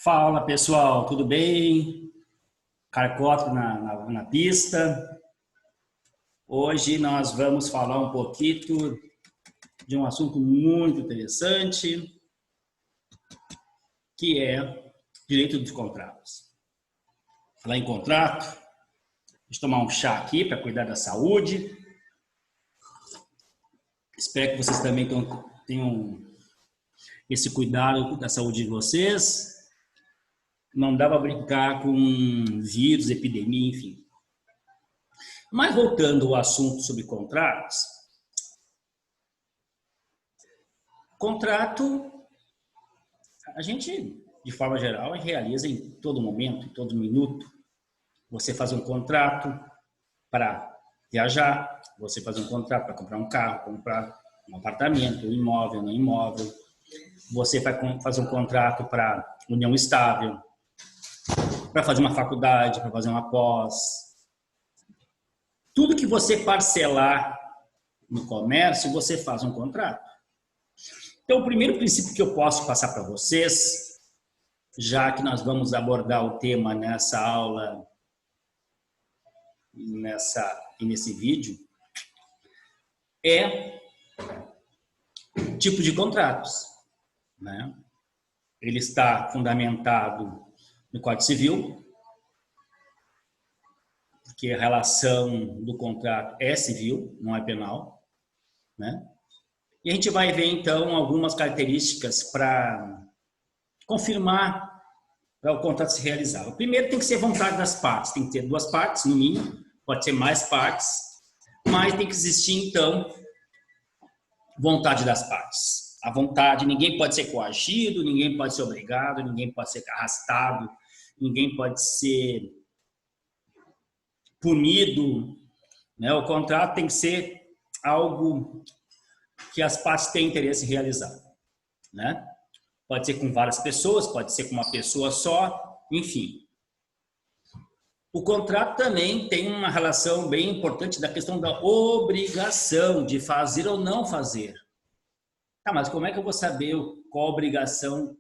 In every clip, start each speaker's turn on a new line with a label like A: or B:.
A: Fala pessoal, tudo bem? Carcódromo na pista. Hoje nós vamos falar um pouquinho de um assunto muito interessante, que é direito dos contratos. Falar em contrato, deixa eu tomar um chá aqui para cuidar da saúde. Espero que vocês também tenham esse cuidado da saúde de vocês. Não dá para brincar com vírus, epidemia, enfim. Mas voltando ao assunto sobre contratos, contrato, a gente, de forma geral, realiza em todo momento, em todo minuto. Você faz um contrato para viajar, você faz um contrato para comprar um carro, comprar um apartamento, um imóvel, não imóvel. Você vai fazer um contrato para união estável, para fazer uma faculdade, para fazer uma pós. Tudo que você parcelar no comércio, você faz um contrato. Então, o primeiro princípio que eu posso passar para vocês, já que nós vamos abordar o tema nessa aula, nesse vídeo, é tipo de contratos, né? Ele está fundamentado no Código Civil, porque a relação do contrato é civil, não é penal, né? E a gente vai ver, então, algumas características para confirmar para o contrato se realizar. O primeiro tem que ser vontade das partes, tem que ter duas partes, no mínimo, pode ser mais partes, mas tem que existir, então, vontade das partes. A vontade, ninguém pode ser coagido, ninguém pode ser obrigado, ninguém pode ser arrastado, ninguém pode ser punido, né? O contrato tem que ser algo que as partes têm interesse em realizar, né? Pode ser com várias pessoas, pode ser com uma pessoa só, enfim. O contrato também tem uma relação bem importante da questão da obrigação de fazer ou não fazer. Tá, mas como é que eu vou saber qual a obrigação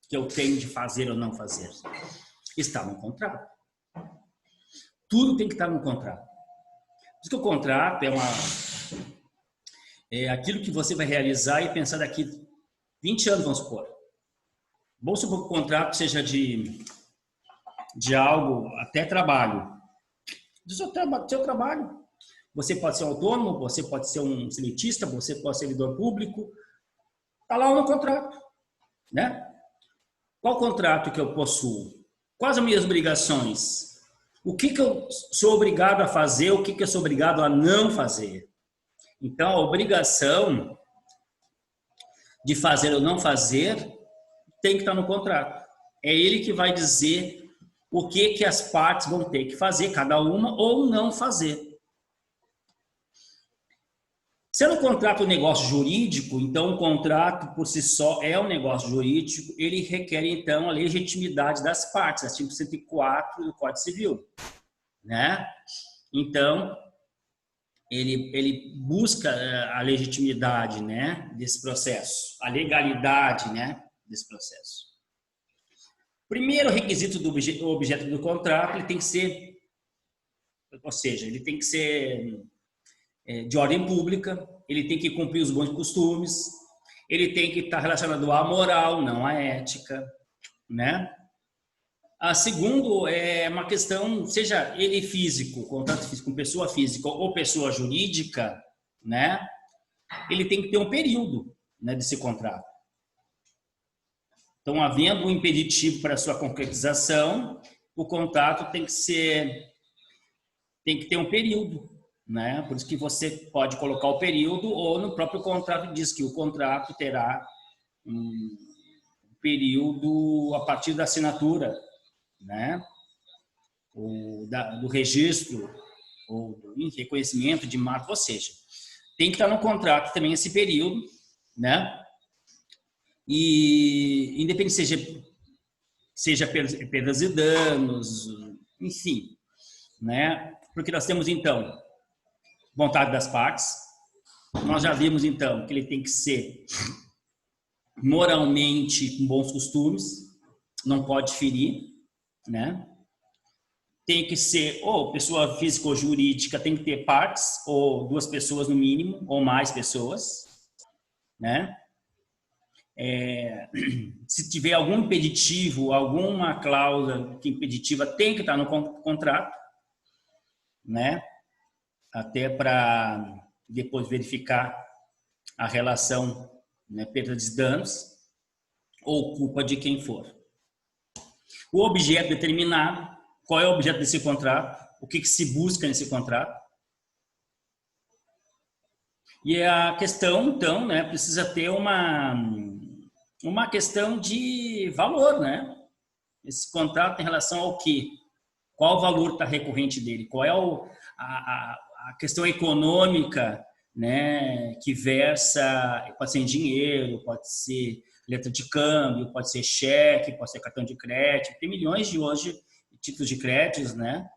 A: que eu tenho de fazer ou não fazer? Está no contrato. Tudo tem que estar no contrato. Por isso que o contrato é aquilo que você vai realizar e pensar daqui 20 anos, vamos supor. Vamos supor que o contrato seja de algo, até trabalho. Do seu trabalho. Você pode ser autônomo, você pode ser um seletista, você pode ser servidor público. Está lá no contrato, né? Qual contrato que eu possuo? Quais as minhas obrigações? O que eu sou obrigado a fazer, o que eu sou obrigado a não fazer? Então, a obrigação de fazer ou não fazer tem que estar no contrato. É ele que vai dizer o que as partes vão ter que fazer, cada uma, ou não fazer. Sendo um contrato um negócio jurídico, então o contrato por si só é um negócio jurídico, ele requer então a legitimidade das partes, artigo 104 do Código Civil, né? Então, ele busca a legitimidade, né, desse processo, a legalidade, né, desse processo. Primeiro requisito do objeto do contrato, ele tem que ser, ou seja, ele tem que ser de ordem pública, ele tem que cumprir os bons costumes, ele tem que estar relacionado à moral, não à ética, né? A segundo é uma questão, seja ele físico, contrato físico com pessoa física ou pessoa jurídica, né? Ele tem que ter um período, né, desse contrato. Então, havendo um impeditivo para a sua concretização, o contrato tem que ter um período, né? Por isso que você pode colocar o período ou no próprio contrato diz que o contrato terá um período a partir da assinatura, né? Do registro ou do reconhecimento de marca, ou seja, tem que estar no contrato também esse período, né? E independente seja perdas e danos, enfim, né? Porque nós temos então vontade das partes. Nós já vimos então que ele tem que ser moralmente com bons costumes, não pode ferir, né? Tem que ser ou pessoa física ou jurídica, tem que ter partes, ou 2 pessoas no mínimo, ou mais pessoas, né? Se tiver algum impeditivo, alguma cláusula que impeditiva tem que estar no contrato, né? Até para depois verificar a relação, né, perdas e danos ou culpa de quem for. O objeto determinado, qual é o objeto desse contrato, o que se busca nesse contrato. E a questão, então, né, precisa ter uma questão de valor, né? Esse contrato em relação ao quê? Qual o valor está recorrente dele? Qual é a questão econômica, né, que versa, pode ser em dinheiro, pode ser letra de câmbio, pode ser cheque, pode ser cartão de crédito. Tem milhões de hoje títulos de créditos, né,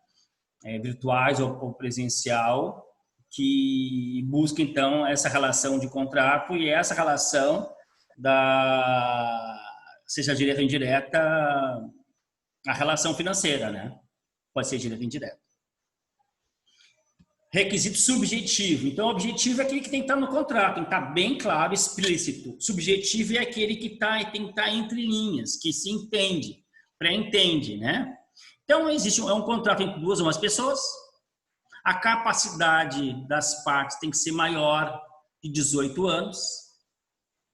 A: virtuais ou presencial, que busca então essa relação de contrato e essa relação seja direta ou indireta, a relação financeira, né? Pode ser direta ou indireta. Requisito subjetivo. Então, o objetivo é aquele que tem que estar no contrato, tem que estar bem claro, explícito. Subjetivo é aquele que tem que estar entre linhas, que se entende, pré-entende, né? Então, é um contrato entre 2 ou mais pessoas. A capacidade das partes tem que ser maior de 18 anos,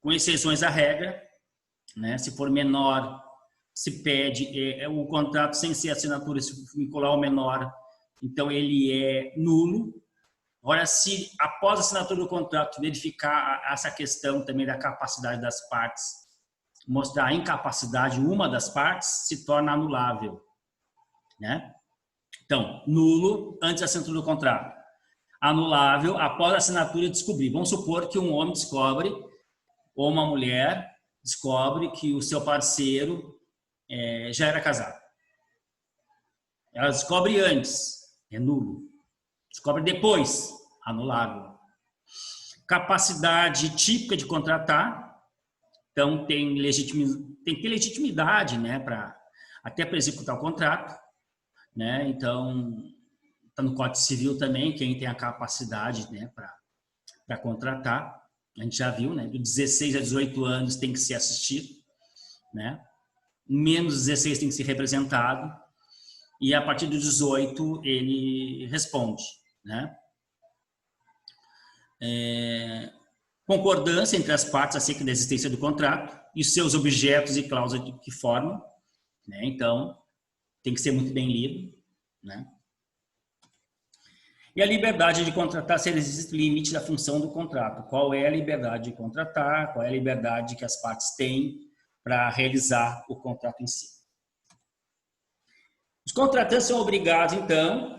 A: com exceções à regra, né? Se for menor, se pede o contrato sem ser assinatura, se vincular ao menor, então ele é nulo. Agora, se após a assinatura do contrato verificar essa questão também da capacidade das partes, mostrar a incapacidade de uma das partes, se torna anulável, né? Então, nulo antes da assinatura do contrato, anulável após a assinatura e descobrir. Vamos supor que um homem descobre, ou uma mulher descobre que o seu parceiro já era casado. Ela descobre antes, é nulo. Descobre depois, anulável. Capacidade típica de contratar, então tem que ter legitimidade, né, até para executar o contrato, né? Então está no Código Civil também quem tem a capacidade, né, para contratar. A gente já viu, né? De 16 a 18 anos tem que ser assistido, né? Menos 16 tem que ser representado e a partir dos 18 ele responde, né? Concordância entre as partes acerca da existência do contrato e seus objetos e cláusulas que formam, né? Então tem que ser muito bem lido, né? E a liberdade de contratar, se existe limite da função do contrato. Qual é a liberdade de contratar? Qual é a liberdade que as partes têm para realizar o contrato em si? Os contratantes são obrigados, então,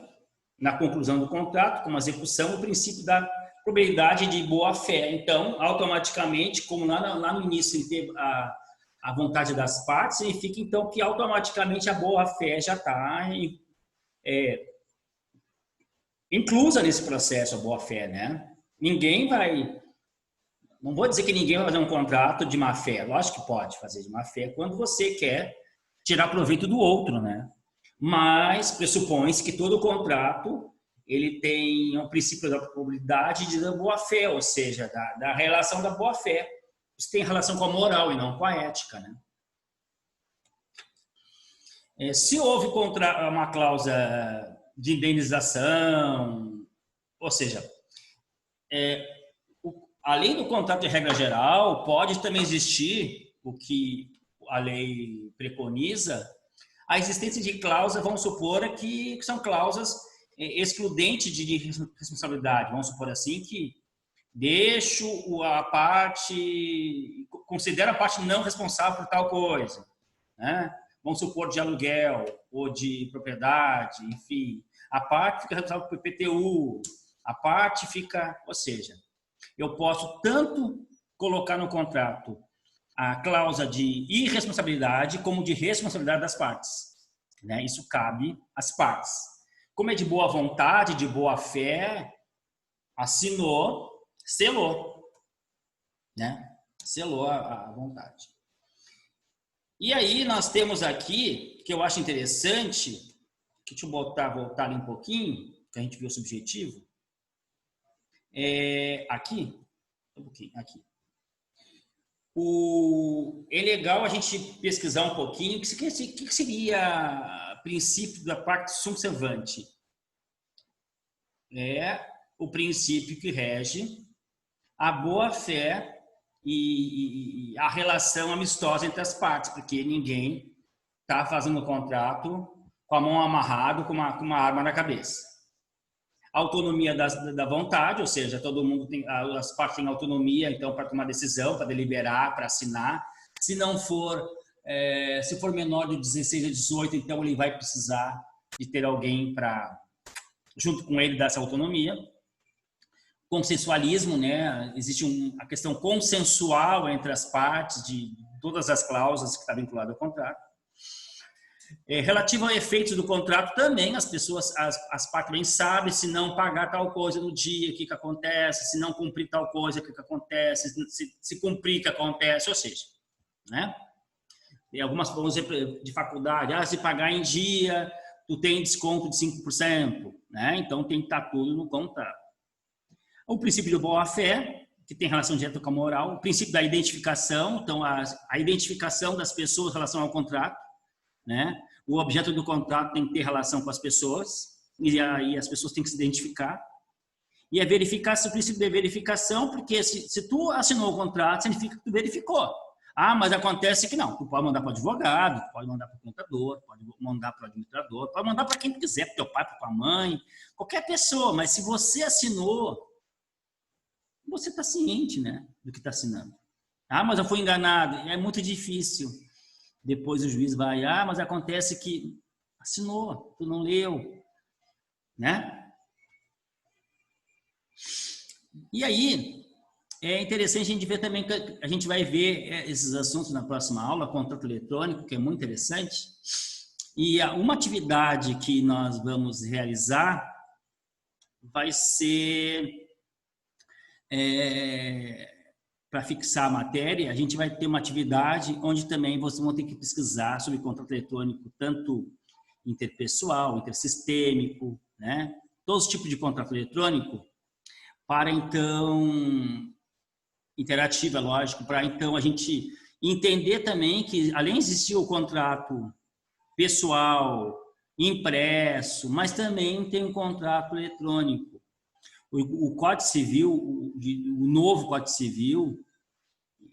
A: na conclusão do contrato, como a execução, o princípio da probabilidade de boa-fé. Então, automaticamente, como lá no início ele teve a vontade das partes, significa, então, que automaticamente a boa-fé já está inclusa nesse processo, a boa-fé, né? Não vou dizer que ninguém vai fazer um contrato de má-fé, lógico que pode fazer de má-fé quando você quer tirar proveito do outro, né? Mas pressupõe-se que todo contrato ele tem um princípio da probabilidade de boa-fé, ou seja, da relação da boa-fé. Isso tem relação com a moral e não com a ética, né? Se houve uma cláusula de indenização, ou seja, além do contrato de regra geral, pode também existir o que a lei preconiza, a existência de cláusulas, vamos supor que são cláusulas excludentes de responsabilidade, vamos supor assim, que considera a parte não responsável por tal coisa, né? Vamos supor de aluguel ou de propriedade, enfim, a parte fica responsável por IPTU, a parte fica, ou seja, eu posso tanto colocar no contrato a cláusula de irresponsabilidade como de responsabilidade das partes, né? Isso cabe às partes. Como é de boa vontade, de boa fé, assinou, selou, né? Selou a vontade. E aí nós temos aqui, que eu acho interessante, que deixa eu voltar ali um pouquinho, que a gente viu o subjetivo. Aqui, um pouquinho, aqui. É legal a gente pesquisar um pouquinho o que seria princípio da parte subservante. É o princípio que rege a boa-fé e a relação amistosa entre as partes, porque ninguém está fazendo o contrato com a mão amarrada, com uma arma na cabeça. Autonomia da vontade, ou seja, todo mundo tem, as partes têm autonomia, então, para tomar decisão, para deliberar, para assinar. Se não for, se for menor de 16 a 18, então ele vai precisar de ter alguém para, junto com ele, dar essa autonomia. Consensualismo, né? Existe a questão consensual entre as partes de todas as cláusulas que está vinculada ao contrato. Relativo a efeitos do contrato também, as pessoas, as partes bem sabem, se não pagar tal coisa no dia, o que acontece, se não cumprir tal coisa, o que acontece, se cumprir, o que acontece, ou seja, né? Tem algumas, vamos dizer, de faculdade, se pagar em dia, tu tem desconto de 5%, né? Então tem que estar tudo no contrato. O princípio de boa-fé, que tem relação direta com a moral, o princípio da identificação, então a identificação das pessoas em relação ao contrato, né? O objeto do contrato tem que ter relação com as pessoas, e aí as pessoas têm que se identificar. E a verificação, o princípio de verificação, porque se tu assinou o contrato, significa que tu verificou. Mas acontece que não, tu pode mandar para o advogado, tu pode mandar para o contador, pode mandar para o administrador, pode mandar para quem tu quiser, para o teu pai, para tua mãe, qualquer pessoa, mas se você assinou, você está ciente, né, do que está assinando. Mas eu fui enganado. É muito difícil. Depois o juiz vai, mas acontece que assinou, tu não leu, né? E aí, é interessante a gente ver também, que a gente vai ver esses assuntos na próxima aula, contrato eletrônico, que é muito interessante. E uma atividade que nós vamos realizar vai ser, para fixar a matéria, a gente vai ter uma atividade onde também vocês vão ter que pesquisar sobre contrato eletrônico, tanto interpessoal, intersistêmico, né? Todos os tipos de contrato eletrônico, para então, interativa, lógico, para então a gente entender também que, além de existir o contrato pessoal, impresso, mas também tem um contrato eletrônico. O Código Civil, o novo Código Civil,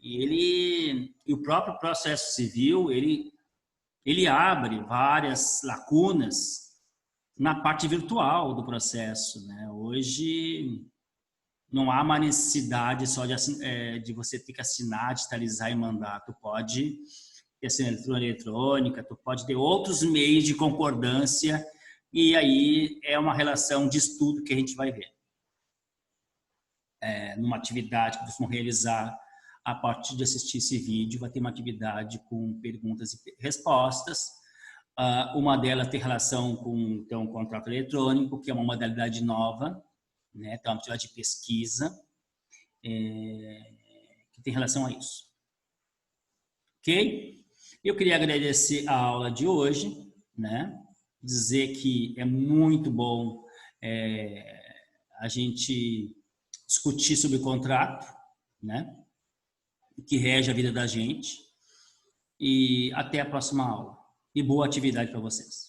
A: e o próprio processo civil, ele abre várias lacunas na parte virtual do processo, né? Hoje não há uma necessidade só de você ter que assinar, digitalizar e mandar. Tu pode ter assinatura eletrônica, tu pode ter outros meios de concordância, e aí é uma relação de estudo que a gente vai ver. Numa atividade que vocês vão realizar a partir de assistir esse vídeo, vai ter uma atividade com perguntas e respostas. Uma delas tem relação com então, o contrato eletrônico, que é uma modalidade nova, né? Então, uma atividade de pesquisa que tem relação a isso. Ok? Eu queria agradecer a aula de hoje, né? Dizer que é muito bom a gente discutir sobre o contrato, né? Que rege a vida da gente. E até a próxima aula. E boa atividade para vocês.